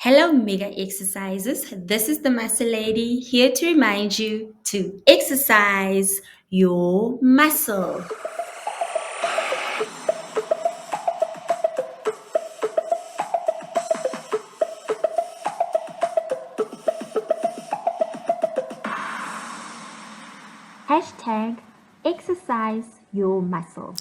Hello, Mega Exercises. This is the Muscle Lady here to remind you to exercise your muscle. Hashtag exercise your muscle.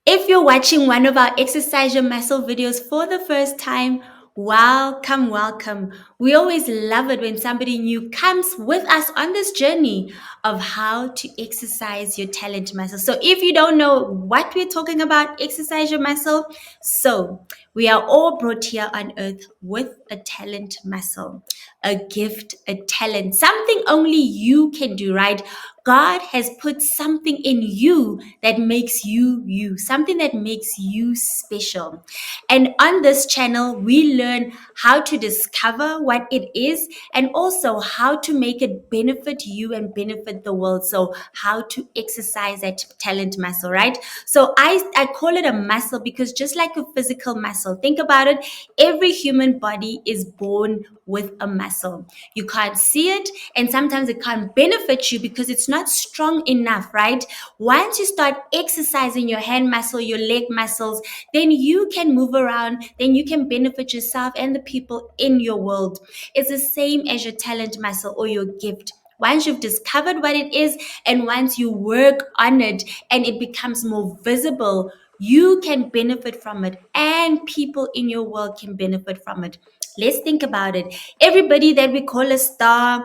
If you're watching one of our Exercise Your Muscle videos for the first time, welcome, welcome. We always love it when somebody new comes with us on this journey of how to exercise your talent muscle. So if you don't know what we're talking about, exercise your muscle. So we are all brought here on earth with a talent muscle, a gift, a talent, something only you can do, right? God has put something in you that makes you you, something that makes you special. And on this channel, we learn how to discover what it is and also how to make it benefit you and benefit the world. So, how to exercise that talent muscle, right? So, I call it a muscle because just like a physical muscle, think about it, every human body is born with a muscle. You can't see it, and sometimes it can't benefit you because it's not strong enough, right? Once you start exercising your hand muscle, your leg muscles, then you can move around, then you can benefit yourself and the people in your world. It's the same as your talent muscle or your gift. Once you've discovered what it is, and once you work on it and it becomes more visible, you can benefit from it, and people in your world can benefit from it. Let's think about it. Everybody that we call a star,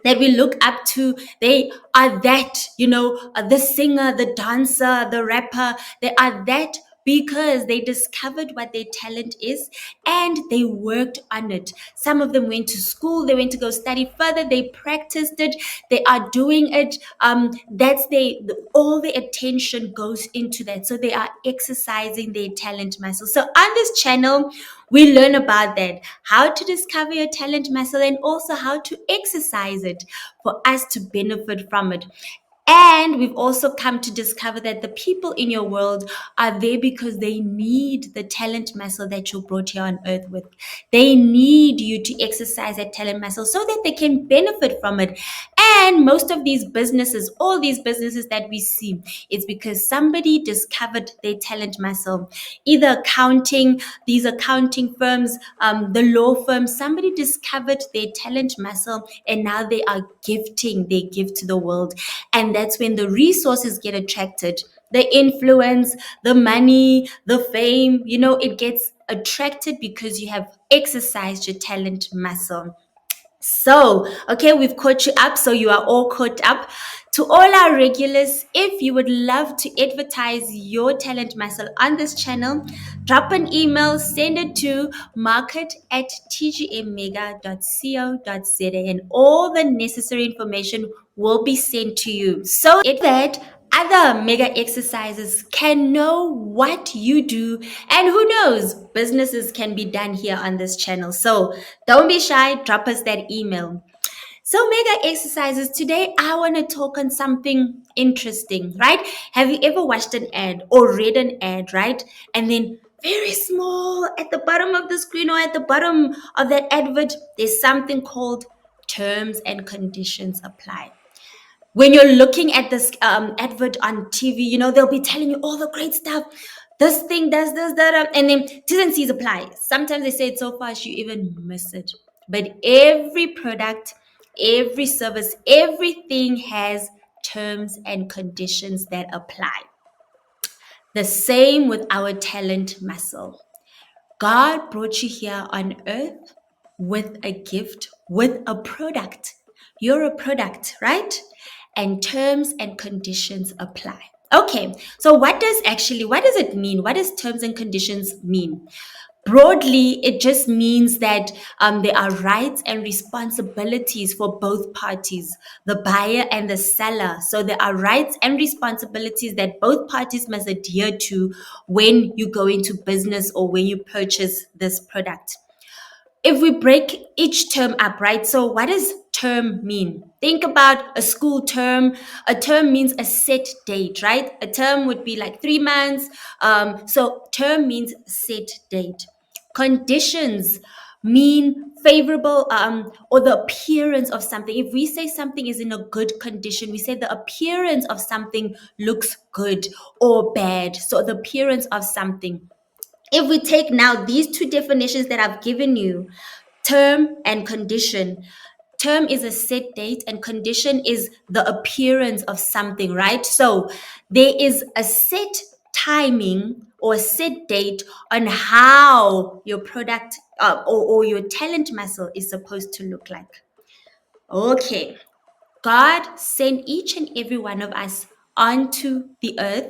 that we look up to, they are that, the singer, the dancer, the rapper, they are that because they discovered what their talent is and they worked on it. Some of them went to school, they went to go study further, they practiced it, they are doing it. All the attention goes into that. So they are exercising their talent muscle. So on this channel, we learn about that, how to discover your talent muscle and also how to exercise it for us to benefit from it. And we've also come to discover that the people in your world are there because they need the talent muscle that you're brought here on earth with. They need you to exercise that talent muscle so that they can benefit from it. And most of these businesses, all these businesses that we see, it's because somebody discovered their talent muscle. Either accounting, these accounting firms, the law firms, somebody discovered their talent muscle and now they are gifting their gift to the world. And that's when the resources get attracted, the influence, the money, the fame, it gets attracted because you have exercised your talent muscle. So, okay, we've caught you up. So you are all caught up. To all our regulars, if you would love to advertise your talent muscle on this channel, drop an email, send it to market@tgmmega.co.za, and all the necessary information will be sent to you. So that other mega exercises can know what you do, and who knows, businesses can be done here on this channel. So don't be shy, drop us that email. So mega exercises, today I want to talk on something interesting, right? Have you ever watched an ad or read an ad, right? And then very small at the bottom of the screen or at the bottom of that advert, there's something called terms and conditions apply. When you're looking at this advert on TV, they'll be telling you all the great stuff. This thing does this, that, and then T's and C's apply. Sometimes they say it so fast you even miss it. But every product, every service, everything has terms and conditions that apply. The same with our talent muscle. God brought you here on earth with a gift, with a product. You're a product, right? And terms and conditions apply. Okay, so what does it mean? What does terms and conditions mean? Broadly, it just means that there are rights and responsibilities for both parties, the buyer and the seller. So there are rights and responsibilities that both parties must adhere to when you go into business or when you purchase this product. If we break each term up, right? So what does term mean? Think about a school term. A term means a set date, right? A term would be like 3 months. So term means set date. Conditions. mean favorable, or the appearance of something. If we say something is in a good condition, we say the appearance of something looks good or bad. So the appearance of something. If we take now these two definitions that I've given you, term and condition. Term is a set date and condition is the appearance of something, right? So there is a set timing or set date on how your product, or your talent muscle is supposed to look like. Okay. God sent each and every one of us onto the earth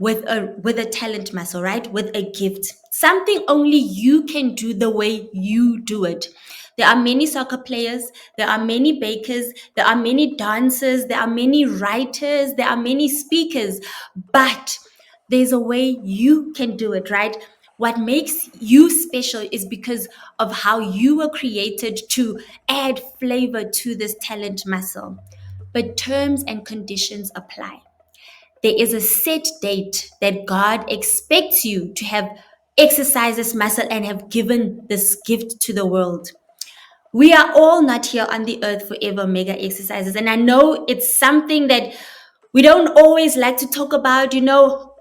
with a talent muscle, right? With a gift. Something only you can do the way you do it. There are many soccer players, there are many bakers, there are many dancers, there are many writers, there are many speakers, but there's a way you can do it, right? What makes you special is because of how you were created to add flavor to this talent muscle. But terms and conditions apply. There is a set date that God expects you to have exercised this muscle and have given this gift to the world. We are all not here on the earth forever, mega exercises. And I know it's something that we don't always like to talk about.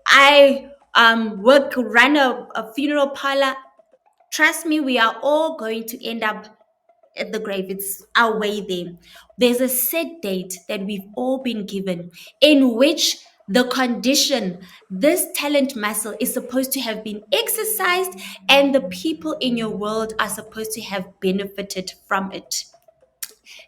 I run a funeral parlor. Trust me, we are all going to end up at the grave. It's our way there. There's a set date that we've all been given in which the condition, this talent muscle is supposed to have been exercised, and the people in your world are supposed to have benefited from it.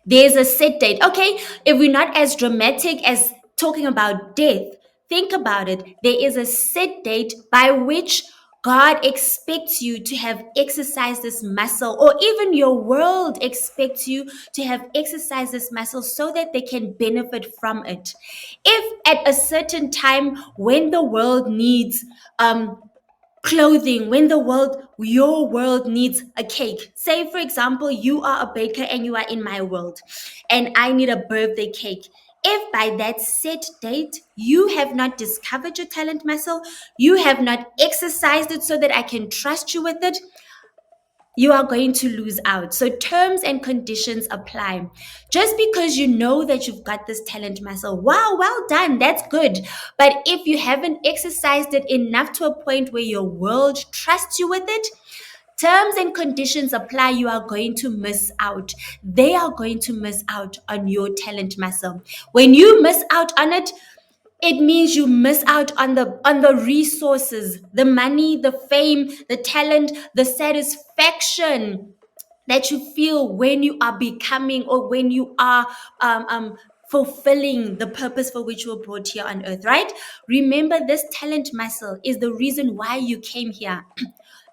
There's a set date. Okay, if we're not as dramatic as talking about death, think about it. There is a set date by which God expects you to have exercised this muscle, or even your world expects you to have exercised this muscle so that they can benefit from it. If at a certain time when the world needs clothing, when your world needs a cake, say for example you are a baker and you are in my world and I need a birthday cake. If by that set date you have not discovered your talent muscle, you have not exercised it so that I can trust you with it, you are going to lose out. So terms and conditions apply. Just because you know that you've got this talent muscle, wow, well done, that's good. But if you haven't exercised it enough to a point where your world trusts you with it, terms and conditions apply, you are going to miss out. They are going to miss out on your talent muscle. When you miss out on it, it means you miss out on the resources, the money, the fame, the talent, the satisfaction that you feel when you are becoming, or when you are fulfilling the purpose for which you were brought here on earth, right? Remember, this talent muscle is the reason why you came here.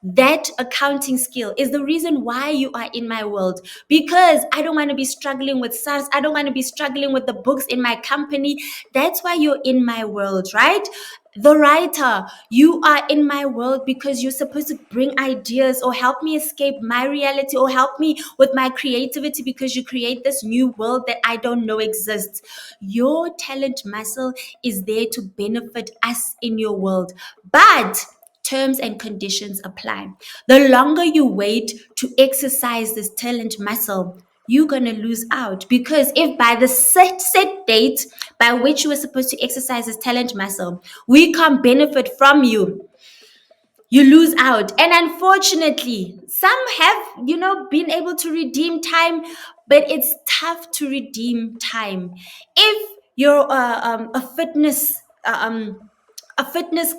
That accounting skill is the reason why you are in my world, because I don't want to be struggling with SARS. I don't want to be struggling with the books in my company. That's why you're in my world, right? The writer, you are in my world because you're supposed to bring ideas or help me escape my reality or help me with my creativity, because you create this new world that I don't know exists. Your talent muscle is there to benefit us in your world. But terms and conditions apply. The longer you wait to exercise this talent muscle, you're going to lose out, because if by the set date by which you were supposed to exercise this talent muscle, we can't benefit from you, you lose out. And unfortunately, some have, been able to redeem time, but it's tough to redeem time. If you're a fitness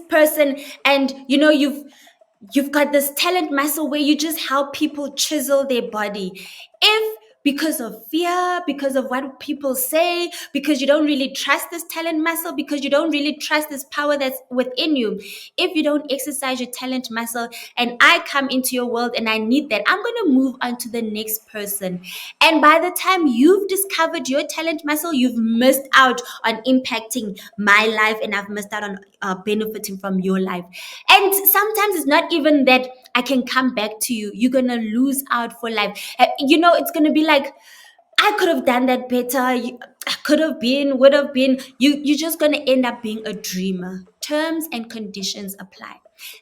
person, and you've got this talent muscle where you just help people chisel their body. If because of fear, because of what people say, because you don't really trust this talent muscle, because you don't really trust this power that's within you, if you don't exercise your talent muscle and I come into your world and I need that, I'm going to move on to the next person. And by the time you've discovered your talent muscle, you've missed out on impacting my life, and I've missed out on benefiting from your life. And sometimes it's not even that I can come back to you. You're going to lose out for life. It's going to be like, I could have done that better. I could have been, would have been. You're just going to end up being a dreamer. Terms and conditions apply.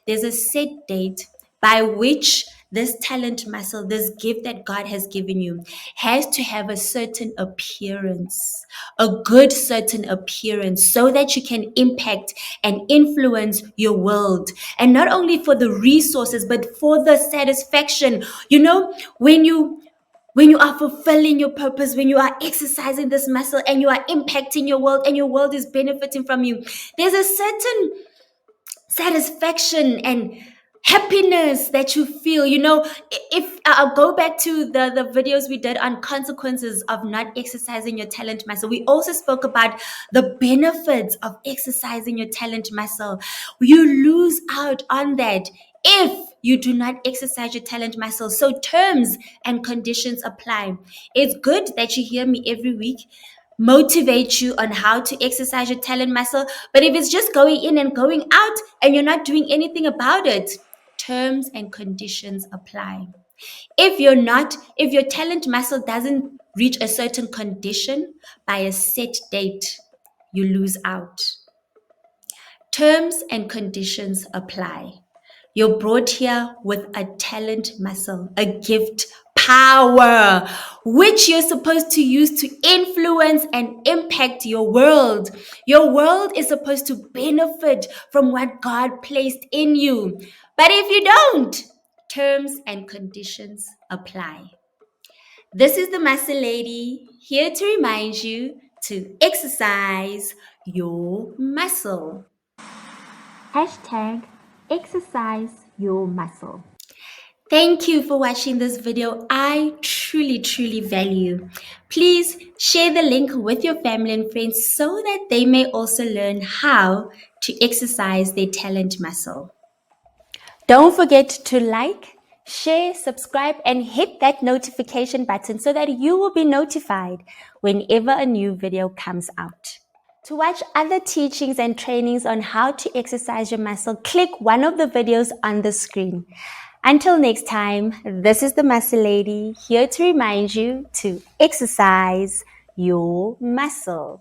There's a set date by which this talent muscle, this gift that God has given you, has to have a certain appearance, a good certain appearance, so that you can impact and influence your world. And not only for the resources, but for the satisfaction. You know, when you are fulfilling your purpose, when you are exercising this muscle and you are impacting your world and your world is benefiting from you, there's a certain satisfaction and happiness that you feel. You know, if I'll go back to the videos we did on consequences of not exercising your talent muscle, we also spoke about the benefits of exercising your talent muscle. You lose out on that if you do not exercise your talent muscle. So terms and conditions apply. It's good that you hear me every week, motivate you on how to exercise your talent muscle. But if it's just going in and going out and you're not doing anything about it, terms and conditions apply. If your talent muscle doesn't reach a certain condition by a set date, you lose out. Terms and conditions apply. You're brought here with a talent muscle, a gift, power, which you're supposed to use to influence and impact your world. Your world is supposed to benefit from what God placed in you. But if you don't, terms and conditions apply. This is the Muscle Lady, here to remind you to exercise your muscle. Hashtag exercise your muscle. Thank you for watching this video. I truly, truly value. Please share the link with your family and friends so that they may also learn how to exercise their talent muscle. Don't forget to like, share, subscribe, and hit that notification button so that you will be notified whenever a new video comes out. To watch other teachings and trainings on how to exercise your muscle, click one of the videos on the screen. Until next time, this is the Muscle Lady, here to remind you to exercise your muscle.